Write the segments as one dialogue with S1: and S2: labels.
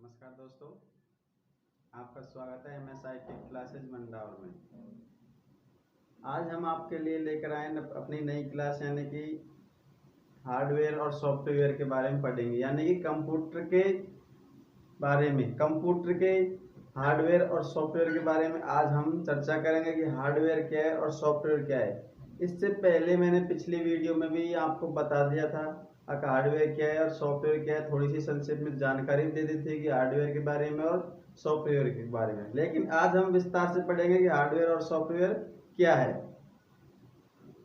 S1: नमस्कार दोस्तों, आपका स्वागत है MSI टेक क्लासेज मंडावर में। आज हम आपके लिए लेकर आए अपनी नई क्लास, यानी कि हार्डवेयर और सॉफ्टवेयर के बारे में पढ़ेंगे, यानी कि कंप्यूटर के बारे में, कंप्यूटर के हार्डवेयर और सॉफ्टवेयर के बारे में आज हम चर्चा करेंगे कि हार्डवेयर क्या है और सॉफ्टवेयर क्या है। इससे पहले मैंने पिछली वीडियो में भी आपको बता दिया था हार्डवेयर क्या है और सॉफ्टवेयर क्या है, थोड़ी सी संक्षेप में जानकारी दे दी थी कि हार्डवेयर के बारे में और सॉफ्टवेयर के बारे में। लेकिन आज हम विस्तार से पढ़ेंगे कि हार्डवेयर और सॉफ्टवेयर क्या है।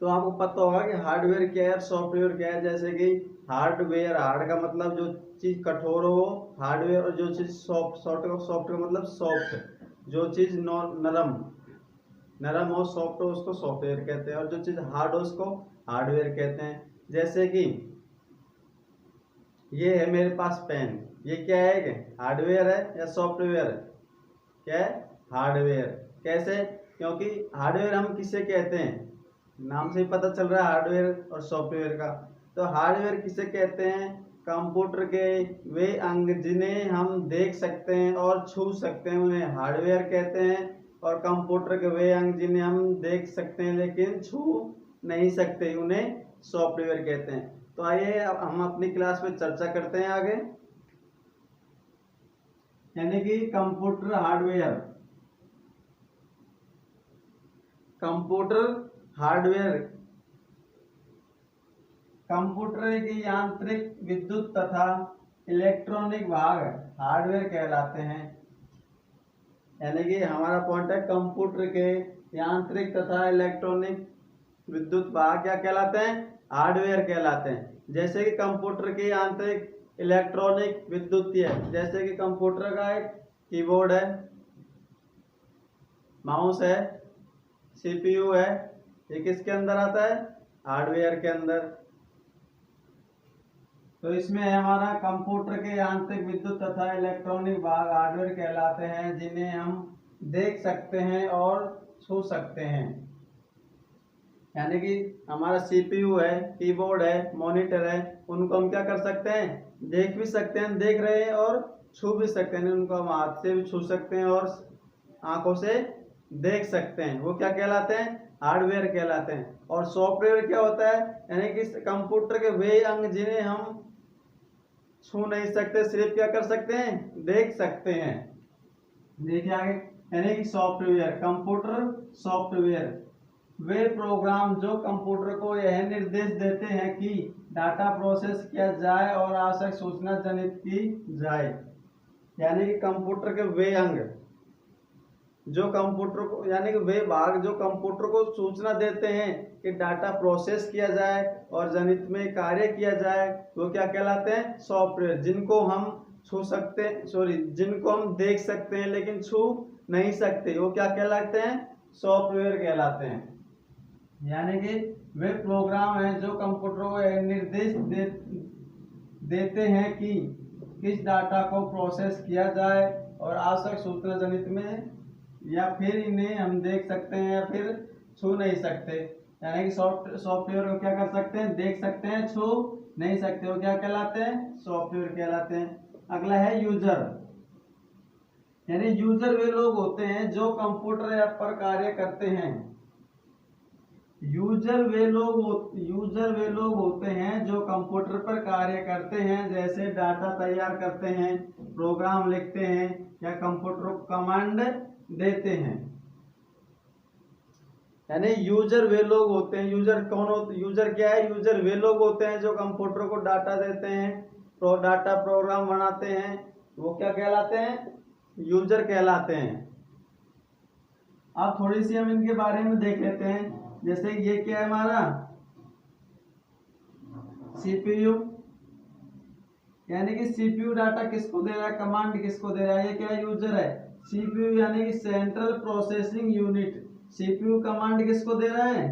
S1: तो आपको पता होगा कि हार्डवेयर क्या है और सॉफ्टवेयर क्या है। जैसे कि हार्डवेयर, हार्ड का मतलब जो चीज कठोर हो, हार्डवेयर, और जो चीज सॉफ्ट का मतलब सॉफ्ट, जो चीज नरम हो, सॉफ्ट हो, उसको सॉफ्टवेयर कहते हैं, और जो चीज हार्ड हो उसको हार्डवेयर कहते हैं। जैसे कि ये है मेरे पास पेन, ये क्या है, हार्डवेयर है या सॉफ्टवेयर है? क्या है? हार्डवेयर। कैसे? क्योंकि हार्डवेयर हम किसे कहते हैं, नाम से ही पता चल रहा है हार्डवेयर और सॉफ्टवेयर का। तो हार्डवेयर किसे कहते हैं? कंप्यूटर के वे अंग जिन्हें हम देख सकते हैं और छू सकते हैं, उन्हें हार्डवेयर कहते हैं। और कंप्यूटर के वे अंग जिन्हें हम देख सकते हैं लेकिन छू नहीं सकते, उन्हें सॉफ्टवेयर कहते हैं। तो आइए अब हम अपनी क्लास में चर्चा करते हैं आगे, यानी कि computer hardware. Computer hardware, computer के यांत्रिक, विद्युत तथा इलेक्ट्रॉनिक भाग हार्डवेयर कहलाते हैं। यानी कि हमारा पॉइंट है, कंप्यूटर के यांत्रिक तथा इलेक्ट्रॉनिक विद्युत भाग क्या कहलाते हैं? हार्डवेयर कहलाते हैं। जैसे कि कंप्यूटर के यांत्रिक, इलेक्ट्रॉनिक, विद्युतीय, जैसे कि कंप्यूटर का एक कीबोर्ड है, माउस है, CPU है, ये किसके अंदर आता है? हार्डवेयर के अंदर। तो इसमें है हमारा कंप्यूटर के यांत्रिक, विद्युत तथा इलेक्ट्रॉनिक भाग हार्डवेयर कहलाते हैं, जिन्हें हम देख सकते हैं और छू सकते हैं। यानी कि हमारा CPU है, कीबोर्ड है, मॉनिटर है, उनको हम क्या कर सकते हैं? देख भी सकते हैं, देख रहे हैं, और छू भी सकते हैं। उनको हम हाथ से भी छू सकते हैं और आंखों से देख सकते हैं। वो क्या कहलाते हैं? हार्डवेयर कहलाते हैं। और सॉफ्टवेयर क्या होता है? यानी कि कंप्यूटर के वे अंग जिन्हें हम छू नहीं सकते, सिर्फ क्या कर सकते हैं? देख सकते हैं। देखिए आगे, यानी कि सॉफ्टवेयर, कंप्यूटर सॉफ्टवेयर वे प्रोग्राम जो कंप्यूटर को यह निर्देश देते हैं कि डाटा प्रोसेस किया जाए और आवश्यक सूचना जनित की जाए। यानी कि कंप्यूटर के वे अंग जो कंप्यूटर को, यानी कि वे भाग जो कंप्यूटर को सूचना देते हैं कि डाटा प्रोसेस किया जाए और जनित में कार्य किया जाए, वो क्या कहलाते हैं? सॉफ्टवेयर। जिनको हम छू सकते हैं, जिनको हम देख सकते हैं लेकिन छू नहीं सकते, वो क्या कहलाते हैं? सॉफ्टवेयर कहलाते हैं। यानी कि वे प्रोग्राम हैं जो कंप्यूटर को निर्देश देते हैं कि किस डाटा को प्रोसेस किया जाए और आवश्यक सूचना जनित में, या फिर इन्हें हम देख सकते हैं या फिर छू नहीं सकते। यानी कि सॉफ्टवेयर को क्या कर सकते हैं? देख सकते हैं, छू नहीं सकते, वो क्या कहलाते हैं? सॉफ्टवेयर कहलाते हैं। अगला है यूजर। यानी यूजर वे लोग होते हैं जो कंप्यूटर ऐप पर कार्य करते हैं। यूजर वे लोग होते हैं जो कंप्यूटर पर कार्य करते हैं, जैसे डाटा तैयार करते हैं, प्रोग्राम लिखते हैं या कंप्यूटर को कमांड देते हैं। यानी यूजर वे लोग होते हैं। यूजर कौन होते? यूजर क्या है? यूजर वे लोग होते हैं जो कंप्यूटर को डाटा देते हैं, डाटा प्रोग्राम बनाते हैं, वो क्या कहलाते हैं? यूजर कहलाते हैं। अब थोड़ी सी हम इनके बारे में देख लेते हैं। जैसे ये क्या है हमारा? CPU। यानी कि CPU डाटा किसको दे रहा है? कमांड किसको दे रहा है? ये क्या है? यूजर है। CPU यानी कि central processing unit. CPU command किसको दे रहा है?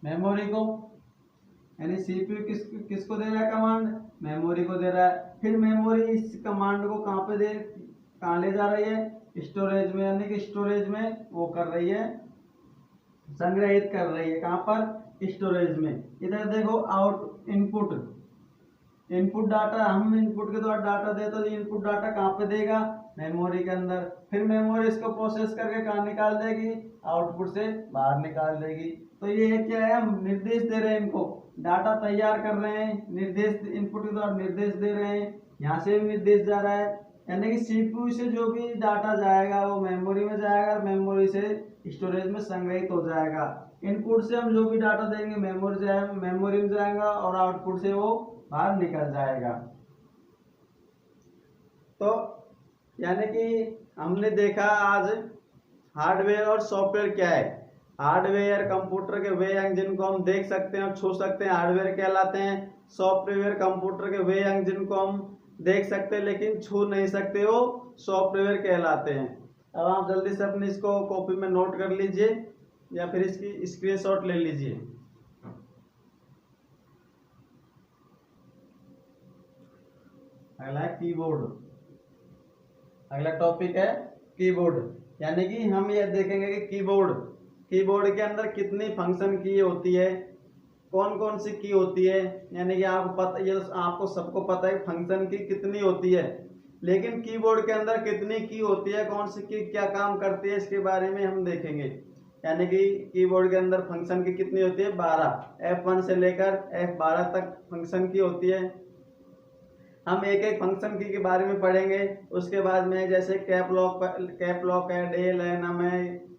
S1: मेमोरी को। यानी CPU किसको दे रहा है कमांड? मेमोरी को दे रहा है। फिर मेमोरी इस कमांड को कहाँ ले जा रही है? स्टोरेज में। यानी कि स्टोरेज में वो कर रही है, संग्रहित कर रही है। कहां पर? स्टोरेज में। इधर देखो, आउट इनपुट, इनपुट डाटा, हम इनपुट के द्वारा डाटा दे तो इनपुट डाटा कहाँ पे देगा, मेमोरी के अंदर, फिर मेमोरी इसको प्रोसेस करके कहाँ निकाल देगी, आउटपुट से बाहर निकाल देगी। तो ये क्या है, हम निर्देश दे रहे हैं, इनको डाटा तैयार कर रहे हैं, निर्देश इनपुट के द्वारा निर्देश दे रहे हैं, यहाँ से भी निर्देश जा रहा है, यानी कि सीपीयू से जो भी डाटा जाएगा वो मेमोरी में जाएगा, मेमोरी से स्टोरेज में संग्रहित हो जाएगा। इनपुट से हम जो भी डाटा देंगे मेमोरी में जाएगा और आउटपुट से वो बाहर निकल जाएगा। तो यानी कि हमने देखा आज हार्डवेयर और सॉफ्टवेयर क्या है। हार्डवेयर कंप्यूटर के वे अंग जिनको हम देख सकते हैं और छू सकते हैं हार्डवेयर कहलाते हैं। सॉफ्टवेयर कंप्यूटर के वे अंग जिनको हम देख सकते हैं लेकिन छू नहीं सकते वो सॉफ्टवेयर कहलाते हैं। अब आप जल्दी से अपने इसको कॉपी में नोट कर लीजिए या फिर इसकी स्क्रीनशॉट ले लीजिए। अगला है कीबोर्ड। अगला टॉपिक है कीबोर्ड, यानी कि हम ये देखेंगे कि कीबोर्ड के अंदर कितनी फंक्शन की होती है, कौन कौन सी की होती है। यानी कि आपको पता, ये तो आपको सबको पता है फंक्शन की कितनी होती है, लेकिन कीबोर्ड के अंदर कितनी की होती है, कौन सी की क्या काम करती है, इसके बारे में हम देखेंगे। यानी कि कीबोर्ड के अंदर फंक्शन की कितनी होती है, 12। F1 से लेकर F12 तक फंक्शन की होती है। हम एक एक फंक्शन की के बारे में पढ़ेंगे। उसके बाद में जैसे कैप लॉक है, डेल है, नम है,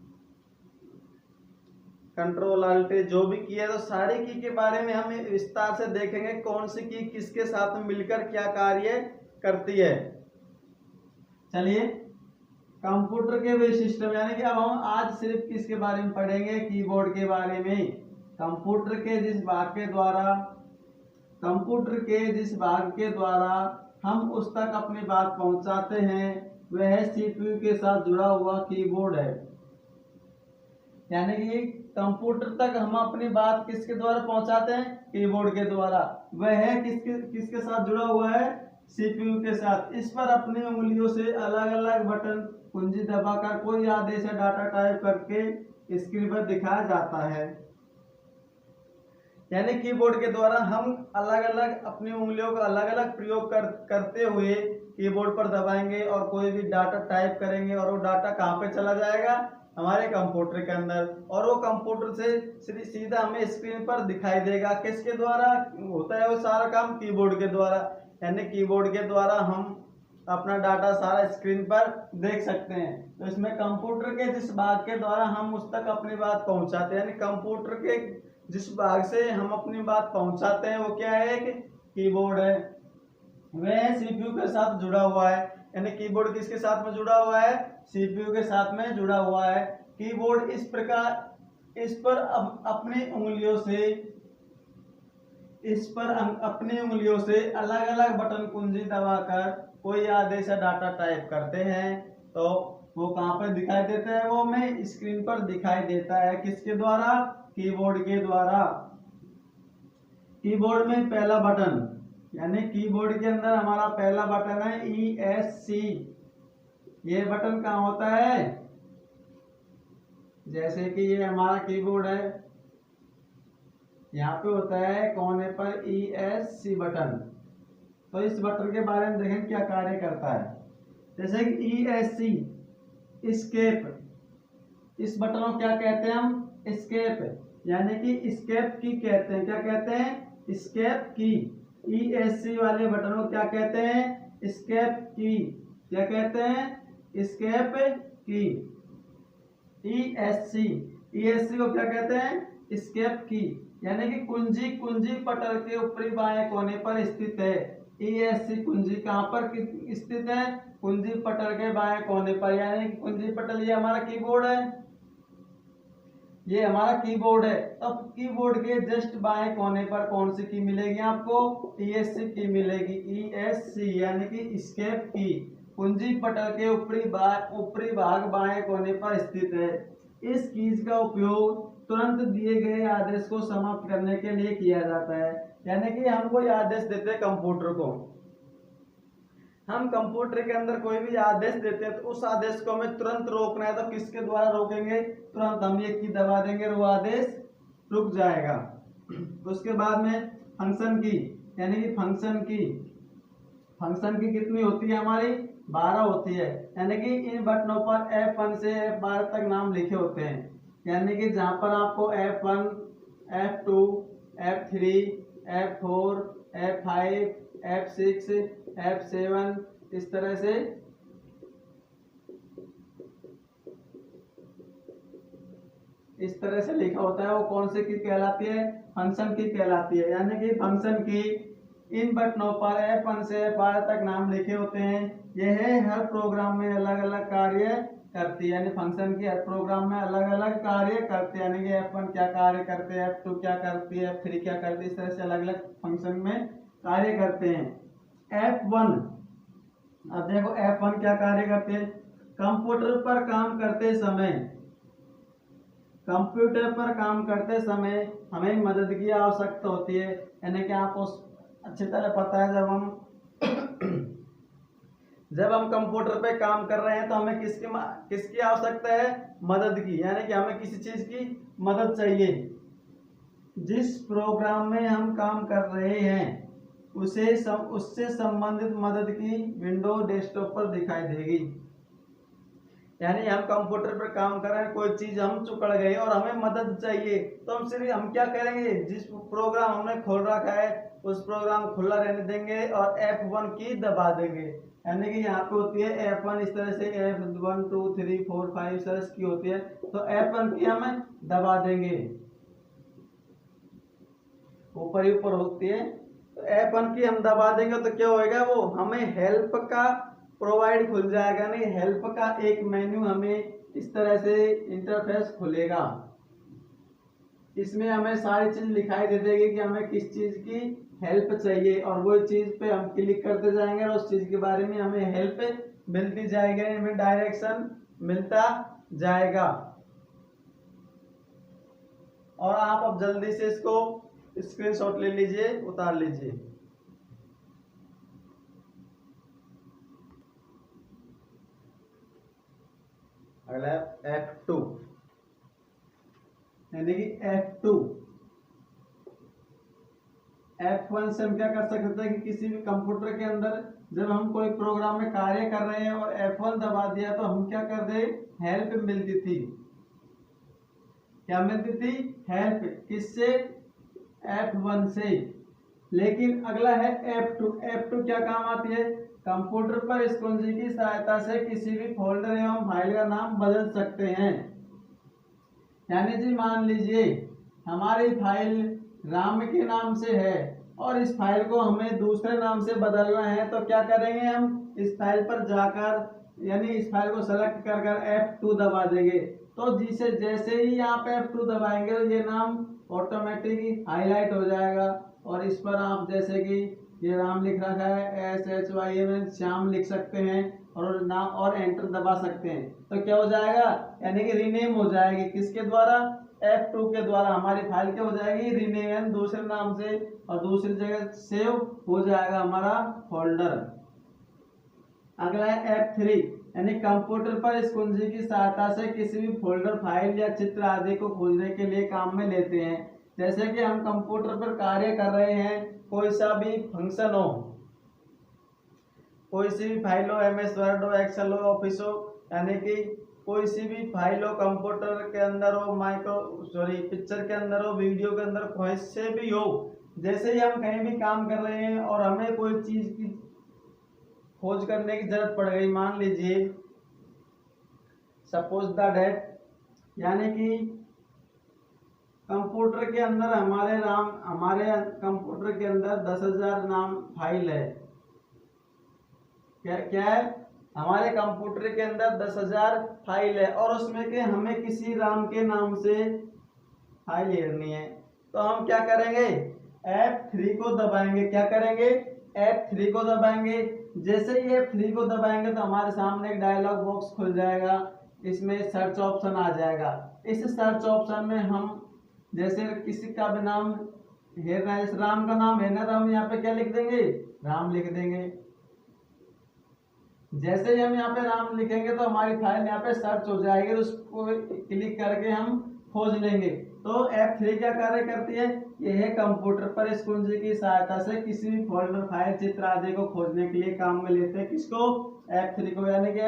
S1: कंट्रोल अल्ट जो भी की है, तो सारी की के बारे में हम विस्तार से देखेंगे, कौन सी की किसके साथ में मिलकर क्या कार्य करती है। चलिए, कंप्यूटर के वे सिस्टम, यानी कि अब हम आज सिर्फ किसके बारे में पढ़ेंगे, कीबोर्ड के बारे में। कंप्यूटर के जिस भाग के द्वारा हम उस तक अपनी बात पहुंचाते हैं वह सीपीयू के साथ जुड़ा हुआ कीबोर्ड है। यानी कि कंप्यूटर तक हम अपनी बात किसके द्वारा पहुंचाते हैं, कीबोर्ड के द्वारा। वह किसके साथ जुड़ा हुआ है, सीपीयू के साथ। इस पर अपनी उंगलियों से अलग अलग बटन कुंजी दबाकर कोई आदेश या डाटा टाइप करके स्क्रीन पर दिखाया जाता है। यानी कीबोर्ड के द्वारा हम अलग अलग अपनी उंगलियों का अलग अलग प्रयोग करते हुए कीबोर्ड पर दबाएंगे और कोई भी डाटा टाइप करेंगे और वो डाटा कहाँ पे चला जाएगा, हमारे कंप्यूटर के अंदर, और वो कंप्यूटर से सीधा हमें स्क्रीन पर दिखाई देगा। किसके द्वारा होता है वो सारा काम, कीबोर्ड के द्वारा। यानी कीबोर्ड के द्वारा हम अपना डाटा सारा स्क्रीन पर देख सकते हैं। तो इसमें कंप्यूटर के जिस भाग के द्वारा हम उस तक अपनी बात पहुंचाते हैं, यानी कंप्यूटर के जिस भाग से हम अपनी बात पहुंचाते हैं वो क्या है, एक कीबोर्ड है। वह सीपीयू के साथ जुड़ा हुआ है। यानी कीबोर्ड किसके साथ में जुड़ा हुआ है, सीपीयू के साथ में जुड़ा हुआ है। कीबोर्ड इस पर अपनी उंगलियों से अलग अलग बटन कुंजी दबाकर कोई आदेश या डाटा टाइप करते हैं तो वो कहाँ पर दिखाई देता है, वो हमें स्क्रीन पर दिखाई देता है। किसके द्वारा, कीबोर्ड के द्वारा। कीबोर्ड में पहला बटन, यानी कीबोर्ड के अंदर हमारा पहला बटन है ESC। ये बटन कहाँ होता है, जैसे कि ये हमारा कीबोर्ड है, यहाँ पे होता है कोने पर ESC बटन। तो इस बटन के बारे में देखें क्या कार्य करता है। जैसे कि ESC एस्केप, इस बटन को क्या कहते हैं हम, एस्केप, यानी कि एस्केप की कहते हैं। क्या कहते हैं, एस्केप की। ESC वाले बटन को क्या कहते हैं, एस्केप की। क्या कहते हैं, एस्केप की। ESC को क्या कहते हैं, एस्केप की, यानी कि कुंजी पटल के ऊपरी बाएं कोने पर स्थित है। ESC कुंजी कहाँ पर स्थित है, कुंजी पटल के बाएं कोने पर। यानी कि कुंजी पटल ये हमारा कीबोर्ड है, ये हमारा कीबोर्ड है। अब कीबोर्ड के जस्ट बाएं कोने पर कौन सी की मिलेगी आपको, ESC की मिलेगी। ESC यानी कि एस्केप की, कुंजी पटल के ऊपरी भाग बाएं कोने पर स्थित है। इस कीज का उपयोग तुरंत दिए गए आदेश को समाप्त करने के लिए किया जाता है। यानी कि हम कोई आदेश देते हैं कंप्यूटर को, हम कंप्यूटर के अंदर कोई भी आदेश देते हैं तो उस आदेश को हमें तुरंत रोकना है तो किसके द्वारा रोकेंगे, तुरंत हम ये की दबा देंगे और वो आदेश रुक जाएगा। उसके बाद में फंक्शन की, यानी कि फंक्शन की कितनी होती है हमारी 12 होती है। यानी कि इन बटनों पर F1 से F12 तक नाम लिखे होते हैं। यानी कि जहां पर आपको F1, F2, F3, F4, F5, F6, F7 इस तरह से लिखा होता है, वो कौन से की कहलाती है, फंक्शन की कहलाती है। यानी कि फंक्शन की इन बटनों पर F1 से F12 तक नाम लिखे होते हैं। यह हर प्रोग्राम में अलग अलग कार्य करती है। यानी फंक्शन की हर प्रोग्राम में अलग अलग कार्य करते हैं। यानी कि F1 क्या कार्य करते हैं, F2 क्या करती है, F3 क्या करती है, इस तरह से अलग अलग फंक्शन में कार्य करते हैं। F1, अब देखो F1 क्या कार्य करते हैं। कंप्यूटर पर काम करते समय हमें मदद की आवश्यकता होती है। यानी कि आपको अच्छी तरह पता है, जब हम कंप्यूटर पे काम कर रहे हैं तो हमें किसकी आवश्यकता है, मदद की। यानी कि हमें किसी चीज की मदद चाहिए। जिस प्रोग्राम में हम काम कर रहे हैं उससे संबंधित मदद की विंडो डेस्कटॉप पर दिखाई देगी। यानी हम कंप्यूटर पर काम कर रहे हैं, कोई चीज हम चुकड़ गए और हमें मदद चाहिए, तो हम क्या करेंगे, जिस प्रोग्राम हमने खोल रखा है उस प्रोग्राम खुला रहने देंगे और F1 की दबा देंगे। यानी कि यहाँ पे होती है F1, इस तरह से F1 2 3 4 5 इस तरह की होती है, तो F1 की हमें दबा देंगे, ऊपर ही ऊपर होती है, तो F1 की हम दबा देंगे तो क्या होएगा, वो हमें हेल्प का प्रोवाइड खुल जाएगा। नहीं, हेल्प का एक मेन्यू हमें इस तरह से इंटरफेस खुलेगा। इसमें हमें सारी चीज दिखाई दे देगी कि हमें किस चीज की हेल्प चाहिए, और वो चीज पे हम क्लिक करते जाएंगे और उस चीज के बारे में हमें हेल्प मिलती जाएगी, हमें डायरेक्शन मिलता जाएगा। और आप अब जल्दी से इसको स्क्रीनशॉट ले लीजिए, उतार लीजिए। अगला F2, यानी कि F1 से हम क्या कर सकते हैं कि किसी भी कंप्यूटर के अंदर जब हम कोई प्रोग्राम में कार्य कर रहे हैं और F1 दबा दिया तो हम क्या कर दे, हेल्प मिलती थी। क्या मिलती थी, हेल्प, किससे, F1 से। लेकिन अगला है F2 क्या काम आती है, कंप्यूटर पर इस कुंजी की सहायता से किसी भी फोल्डर एवं फाइल का नाम बदल सकते हैं। यानी जी मान लीजिए हमारी फाइल राम के नाम से है और इस फाइल को हमें दूसरे नाम से बदलना है, तो क्या करेंगे, हम इस फाइल पर जाकर, यानी इस फाइल को सेलेक्ट कर F2 दबा देंगे, तो जैसे ही यहाँ पे F2 दबाएंगे तो ये नाम ऑटोमेटिक हाईलाइट हो जाएगा। और इस पर आप जैसे कि ये राम लिख रखा है SHYM, श्याम लिख सकते हैं और नाम और एंटर दबा सकते हैं, तो क्या हो जाएगा, यानी कि रीनेम हो जाएगी, किसके द्वारा, F2 के द्वारा हमारी फाइल क्या हो जाएगी, रीनेम, दूसरे नाम से और दूसरी जगह सेव हो जाएगा हमारा फोल्डर। अगला है F3, यानी कंप्यूटर पर इस कुंजी की सहायता से किसी भी फोल्डर, फाइल या चित्र आदि को खोजने के लिए काम में लेते हैं। जैसे कि हम कंप्यूटर पर कार्य कर रहे हैं, कोई सा भी फंक्शन हो, कोई सी भी फाइल हो, MS वर्ड हो, एक्सेल हो, ऑफिस हो, यानी कि कोई सी भी फाइल हो, कंप्यूटर के अंदर हो, पिक्चर के अंदर हो, वीडियो के अंदर, कोई से भी हो, जैसे ही हम कहीं भी काम कर रहे हैं और हमें कोई चीज की खोज करने की जरूरत पड़ गई, मान लीजिए सपोज द डेट, यानी कि कंप्यूटर के अंदर हमारे कंप्यूटर के अंदर 10,000 नाम फाइल है। क्या है, हमारे कंप्यूटर के अंदर 10,000 फाइल है और उसमें के हमें किसी राम के नाम से फाइल लेनी है, तो हम क्या करेंगे, F3 को दबाएंगे। क्या करेंगे, F3 को दबाएंगे। जैसे ही F3 को दबाएंगे तो हमारे सामने एक डायलॉग बॉक्स खुल जाएगा, इसमें सर्च ऑप्शन आ जाएगा। इस सर्च ऑप्शन में हम जैसे किसी का भी नाम है, इस राम का नाम है ना, तो हम यहाँ पे क्या लिख देंगे, राम लिख देंगे। जैसे ही हम यहाँ पे राम लिखेंगे तो हमारी फाइल यहाँ पे सर्च हो जाएगी, तो उसको क्लिक करके हम खोज लेंगे। तो F3 क्या कार्य करती है, यह है कंप्यूटर पर इस कुंजी की सहायता से किसी भी फोल्डर, फाइल, चित्र आदि को खोजने के लिए काम में लेते हैं। किसको? F3 को, यानी कि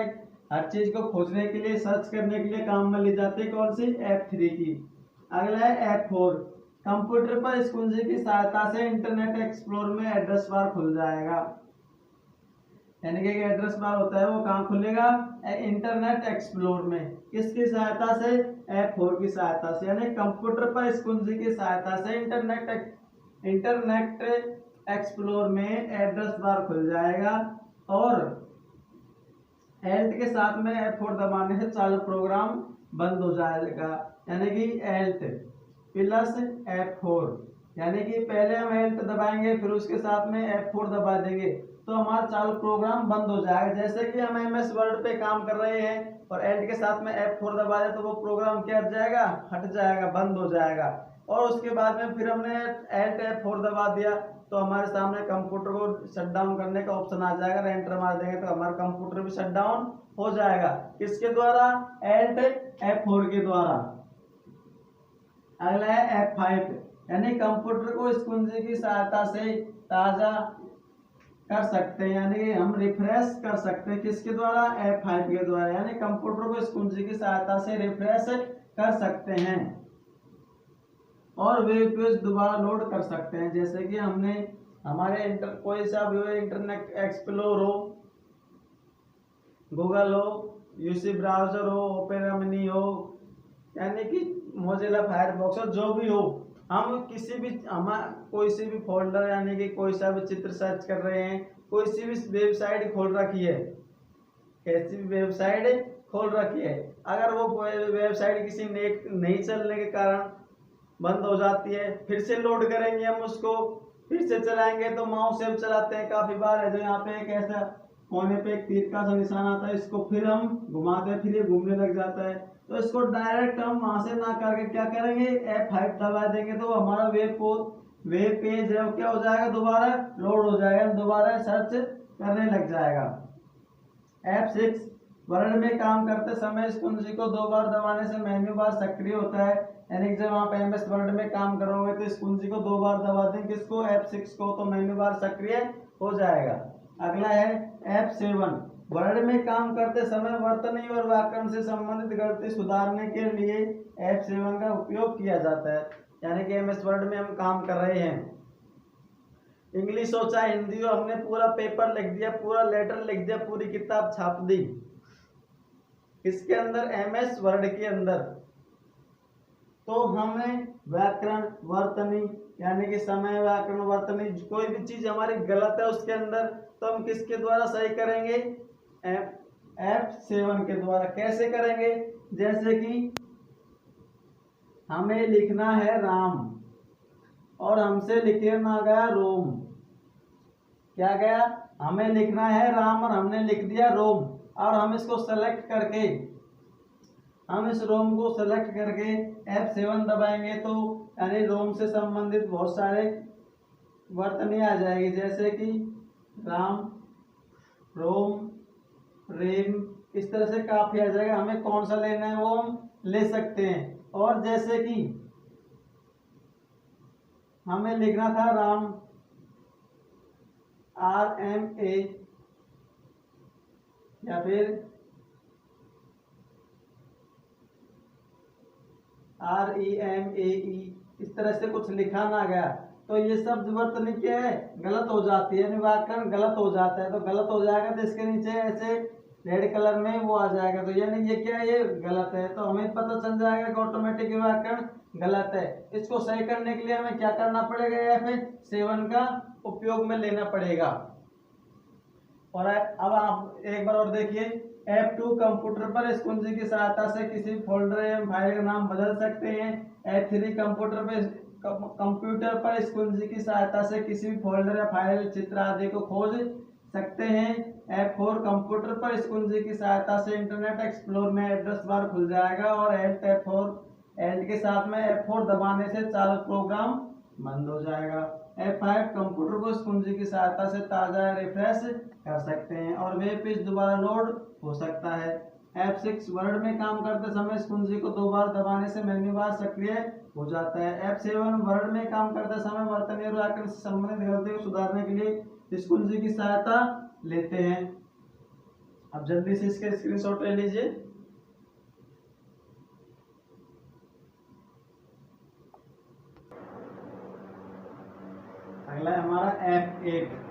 S1: हर चीज को खोजने के लिए, सर्च करने के लिए काम में ली जाती है। कौन सी? F3 की। अगला है F4, कंप्यूटर पर इस कुंजी की सहायता से इंटरनेट एक्सप्लोर में एड्रेस बार खुल जाएगा। यानी कि एड्रेस बार होता है वो कहाँ खुलेगा? इंटरनेट एक्सप्लोर में। किसकी सहायता से? F4 की सहायता से। यानी कंप्यूटर पर इस कुंजी की सहायता से इंटरनेट एक्सप्लोर में एड्रेस बार खुल जाएगा और एल्ट के साथ में F4 दबाने से चालू प्रोग्राम बंद हो जाएगा। यानी कि एल्ट प्लस F4, यानी कि पहले हम एल्ट दबाएंगे फिर उसके साथ में F4 दबा देंगे तो हमारा चालू प्रोग्राम बंद हो जाएगा। जैसे कि हम MS वर्ड पे काम कर रहे हैं और एल्ट के साथ में F4 दबा दे तो वो प्रोग्राम क्या हट जाएगा? हट जाएगा, बंद हो जाएगा। और उसके बाद में फिर हमने एल्ट F4 दबा दिया तो हमारे सामने कंप्यूटर को शट डाउन करने का ऑप्शन आ जाएगा। एंटर मार देंगे तो हमारा कंप्यूटर भी शट डाउन हो जाएगा। किसके द्वारा? एल्ट F4 के द्वारा। अगला है F5, यानी कंप्यूटर को इस कुंजी की सहायता से ताजा कर सकते हैं, यानी कि हम रिफ्रेश कर सकते हैं। किसके द्वारा? F5 के द्वारा। यानी कंप्यूटर को इस कुंजी की सहायता से रिफ्रेश कर सकते हैं और वेब पेज दोबारा लोड कर सकते हैं। जैसे कि हमने हमारे कोई सा भी इंटरनेट एक्सप्लोर हो, गूगल हो, यूसी ब्राउजर हो, ओपेरा मिनी हो, यानी कि मोजिला फायरफॉक्स हो, जो भी हो, हम किसी भी कोई सी भी फोल्डर यानी कि कोई सा भी चित्र सर्च कर रहे हैं, कोई सी भी वेबसाइट खोल रखी है, कैसी भी वेबसाइट खोल रखी है, अगर वो वेबसाइट किसी नेट नहीं चलने के कारण बंद हो जाती है, फिर से लोड करेंगे हम उसको, फिर से चलाएंगे तो माउस से चलाते हैं काफी बार है जो यहाँ पे एक ऐसा कोने पे एक तीर का सा निशान आता है, इसको फिर हम घुमाते हैं फिर ये घूमने लग जाता है। तो इसको डायरेक्ट हम वहां से ना करके क्या करेंगे? F5 दबा देंगे तो हमारा वेब पेज है वो क्या हो जाएगा? दोबारा लोड हो जाएगा, दोबारा सर्च करने लग जाएगा। F6, वर्ड में काम करते समय इस कुंजी को 2 बार दबाने से मेन्यू बार सक्रिय होता है। यानी कि जब आप MS वर्ड में काम करोगे तो इस कुंजी को 2 बार दबा दें, किसको? F6 को, तो मेन्यू बार सक्रिय हो जाएगा। अगला है F7, वर्ड में काम करते समय वर्तनी और व्याकरण से संबंधित गलती सुधारने के लिए F7 का उपयोग किया जाता है। यानी कि MS वर्ड में हम काम कर रहे हैं, इंग्लिश हो चाहे हिंदी हो, हमने पूरा पेपर लिख दिया, पूरा लेटर लिख दिया, पूरी किताब छाप दी, इसके अंदर MS वर्ड के अंदर, तो हमें व्याकरण, वर्तनी यानी कि समय, व्याकरण, वर्तनी कोई भी चीज हमारी गलत है उसके अंदर तो हम किसके द्वारा सही करेंगे? F7 के द्वारा। कैसे करेंगे? जैसे कि हमें लिखना है राम और हमसे लिखना गया रोम। क्या गया? हमें लिखना है राम और हमने लिख दिया रोम, और हम इसको सेलेक्ट करके, हम इस रोम को सेलेक्ट करके F7 दबाएंगे तो यानी रोम से संबंधित बहुत सारे वर्तनी आ जाएगी, जैसे कि राम, रोम, रेम, इस तरह से काफी आ जाएगा। हमें कौन सा लेना है वो हम ले सकते हैं। और जैसे कि हमें लिखना था राम, RMA, या फिर REMAE, इस तरह से कुछ लिखा ना गया तो ये शब्द वर्तनी क्या है? गलत हो जाती है, व्याकरण गलत हो जाता है। तो गलत हो जाएगा तो इसके नीचे ऐसे रेड कलर में वो आ जाएगा, तो यानी ये क्या है? ये गलत है। तो हमें पता चल जाएगा कि ऑटोमेटिक व्याकरण गलत है। इसको सही करने के लिए हमें क्या करना पड़ेगा? F7 का उपयोग में लेना पड़ेगा। और अब आप एक बार और देखिए, F2, कंप्यूटर पर इस कुंजी की सहायता से किसी फोल्डर या फाइल का नाम बदल सकते हैं। F3, कंप्यूटर पर इस कुंजी की सहायता से किसी भी फोल्डर या फाइल, चित्र आदि को खोज सकते हैं। F4, कंप्यूटर पर इस कुंजी की सहायता से इंटरनेट एक्सप्लोर में एड्रेस बार खुल जाएगा और एल्ट के साथ में F4 दबाने से चालू प्रोग्राम बंद हो जाएगा। F5, कंप्यूटर को इस कुंजी की सहायता से ताजा रिफ्रेश कर सकते हैं और वेब पेज दोबारा लोड हो सकता है। F6, वर्ड में काम करते समय इस कुंजी को 2 बार दबाने से मेन्यू बार सक्रिय हो जाता है। F7 वर्ड में काम करते समय वर्तनीय और व्याकरण से संबंधित गलतियों को सुधारने के लिए इस कुंजी की सहायता लेते हैं। अब जल्दी से इसके स्क्रीनशॉट ले लीजिए। अगला है हमारा F8।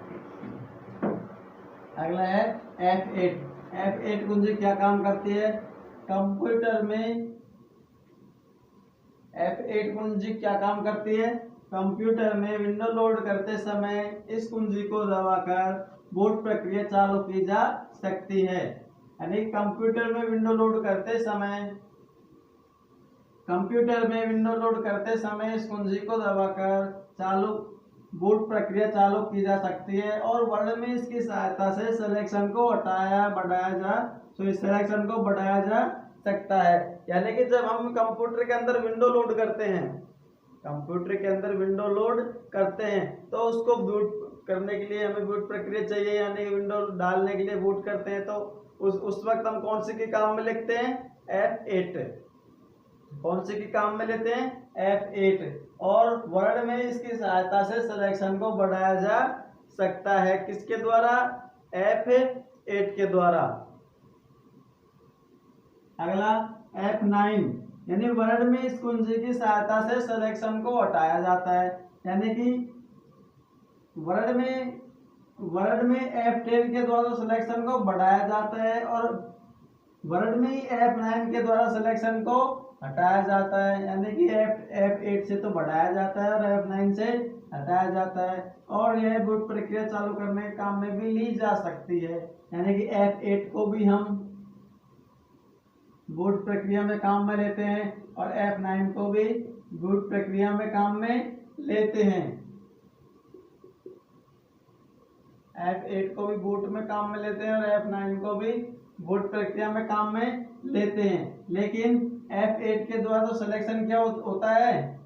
S1: अगला है F8। F8 कुंजी क्या काम करती है? कंप्यूटर में F8 कुंजी क्या काम करती है? कंप्यूटर में विंडो लोड करते समय इस कुंजी को दबाकर बूट प्रक्रिया चालू की जा सकती है। यानी कंप्यूटर में विंडो लोड करते समय इस कुंजी को दबाकर बूट प्रक्रिया चालू की जा सकती है और वर्ड में इसकी सहायता से सिलेक्शन को सिलेक्शन को बढ़ाया जा सकता है। यानी कि जब हम कंप्यूटर के अंदर विंडो लोड करते हैं तो उसको बूट करने के लिए हमें बूट प्रक्रिया चाहिए, यानी कि विंडो डालने के लिए बूट करते हैं तो उस वक्त हम कौन सी के काम में लिखते हैं? F8। कौन सी की काम में लेते हैं? F8। और वर्ड में इसकी सहायता से सिलेक्शन को बढ़ाया जा सकता है। किसके द्वारा? F8 के द्वारा। अगला F9, यानी वर्ड में इस कुंजी की सहायता से सिलेक्शन को हटाया जाता है। यानी कि वर्ड में F10 के द्वारा सिलेक्शन को बढ़ाया जाता है और वर्ड में F9 के द्वारा सिलेक्शन को हटाया जाता है। यानी कि F8 से तो बढ़ाया जाता है और F9 से हटाया जाता है और यह बूट प्रक्रिया चालू करने के काम में भी ली जा सकती है। यानी कि F8 को भी हम बूट प्रक्रिया में काम में लेते हैं और F9 को भी बूट प्रक्रिया में काम में लेते हैं। F8 को भी बूट में काम में लेते हैं और F9 को भी बूट प्रक्रिया में काम में लेते हैं। लेकिन F8 के द्वारा तो सिलेक्शन क्या होता है?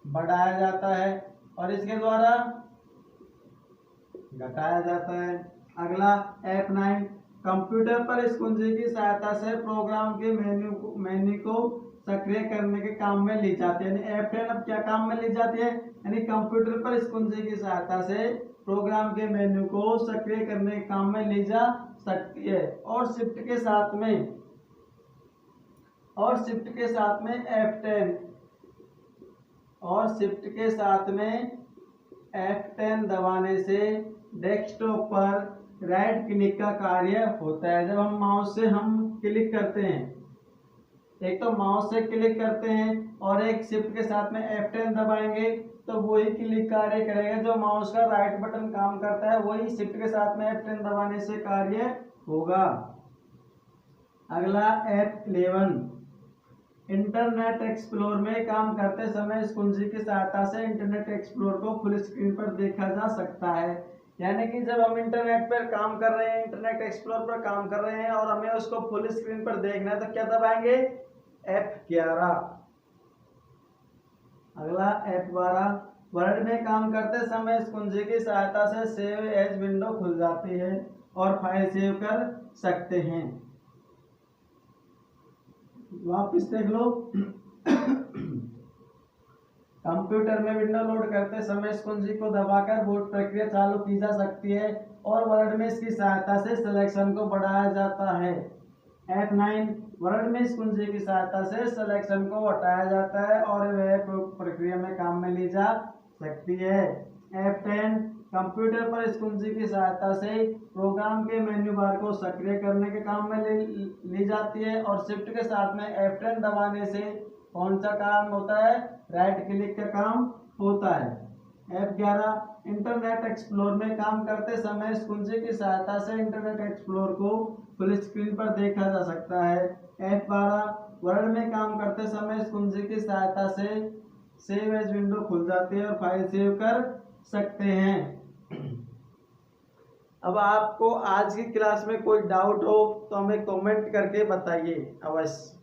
S1: बढ़ाया जाता है और इसके द्वारा घटाया जाता है। अगला F9, कंप्यूटर पर इस कुंजी की सहायता से प्रोग्राम के मेन्यू को सक्रिय करने के काम में ली जाती है। यानी F10 अब क्या काम में ली जाती है? यानी कंप्यूटर पर इस कुंजी की सहायता से प्रोग्राम के मेन्यू को सक्रिय करने के काम में ली जा सकती है और शिफ्ट के साथ में F10 दबाने से डेस्कटॉप पर राइट क्लिक का कार्य होता है। जब हम माउस से क्लिक करते हैं, एक तो माउस से क्लिक करते हैं और एक शिफ्ट के साथ में F10 दबाएंगे तो वही क्लिक कार्य करेगा। जो माउस का राइट बटन काम करता है वही शिफ्ट के साथ में F10 दबाने से कार्य होगा। अगला F11, इंटरनेट एक्सप्लोर में काम करते समय इस कुंजी की सहायता से इंटरनेट एक्सप्लोर को फुल स्क्रीन पर देखा जा सकता है। यानी कि जब हम इंटरनेट पर काम कर रहे हैं, इंटरनेट एक्सप्लोर पर काम कर रहे हैं और हमें उसको फुल स्क्रीन पर देखना है तो क्या दबाएंगे? F11। अगला F12, वर्ड में काम करते समय इस कुंजी की सहायता से सेव एज विंडो खुल जाती है और फाइल सेव कर सकते हैं। वापस देख लो। कंप्यूटर में विंडो लोड करते समय इस कुंजी को दबाकर बूट प्रक्रिया चालू की जा सकती है और वर्ड में इसकी सहायता से सिलेक्शन को बढ़ाया जाता है। F9, वर्ड में इस कुंजी की सहायता से सिलेक्शन को हटाया जाता है और वह प्रक्रिया में काम में ली जा सकती है। F10, कंप्यूटर पर इस कुंजी की सहायता से प्रोग्राम के मेन्यू बार को सक्रिय करने के काम में ली जाती है और शिफ्ट के साथ में F10 दबाने से कौन सा काम होता है? राइट क्लिक का काम होता है। F11, इंटरनेट एक्सप्लोर में काम करते समय इस कुंजी की सहायता से इंटरनेट एक्सप्लोर को फुल स्क्रीन पर देखा जा सकता है। F12, वर्ड में काम करते समय इस कुंजी की सहायता से सेव एज विंडो खुल जाती है और फाइल सेव कर सकते हैं। अब आपको आज की क्लास में कोई डाउट हो तो हमें कमेंट करके बताइए अवश्य।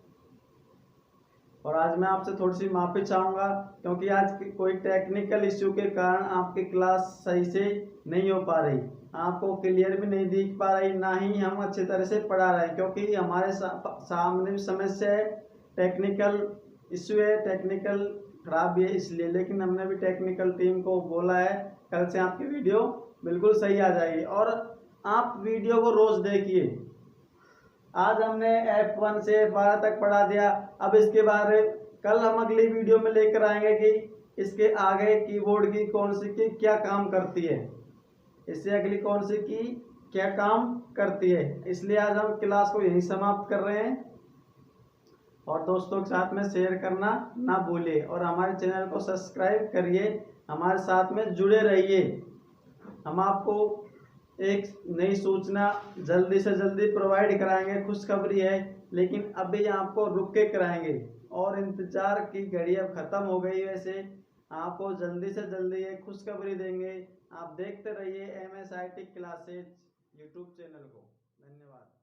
S1: और आज मैं आपसे थोड़ी सी माफी चाहूँगा क्योंकि आज कोई टेक्निकल इश्यू के कारण आपकी क्लास सही से नहीं हो पा रही, आपको क्लियर भी नहीं दिख पा रही, ना ही हम अच्छी तरह से पढ़ा रहे हैं क्योंकि हमारे सामने समस्या है, टेक्निकल इश्यू है, टेक्निकल खराब भी है इसलिए, लेकिन हमने भी टेक्निकल टीम को बोला है कल से आपकी वीडियो बिल्कुल सही आ जाएगी। और आप वीडियो को रोज देखिए। आज हमने F1 से F12 तक पढ़ा दिया, अब इसके बारे कल हम अगली वीडियो में लेकर आएंगे कि इसके आगे कीबोर्ड की कौन सी की क्या काम करती है, इससे अगली कौन सी की क्या काम करती है। इसलिए आज हम क्लास को यहीं समाप्त कर रहे हैं और दोस्तों के साथ में शेयर करना ना भूलिए और हमारे चैनल को सब्सक्राइब करिए, हमारे साथ में जुड़े रहिए। हम आपको एक नई सूचना जल्दी से जल्दी प्रोवाइड कराएंगे, खुशखबरी है लेकिन अभी आपको रुक के कराएंगे और इंतजार की घड़ी अब खत्म हो गई। वैसे आपको जल्दी से जल्दी ये खुशखबरी देंगे। आप देखते रहिए MSIT क्लासेज यूट्यूब चैनल को। धन्यवाद।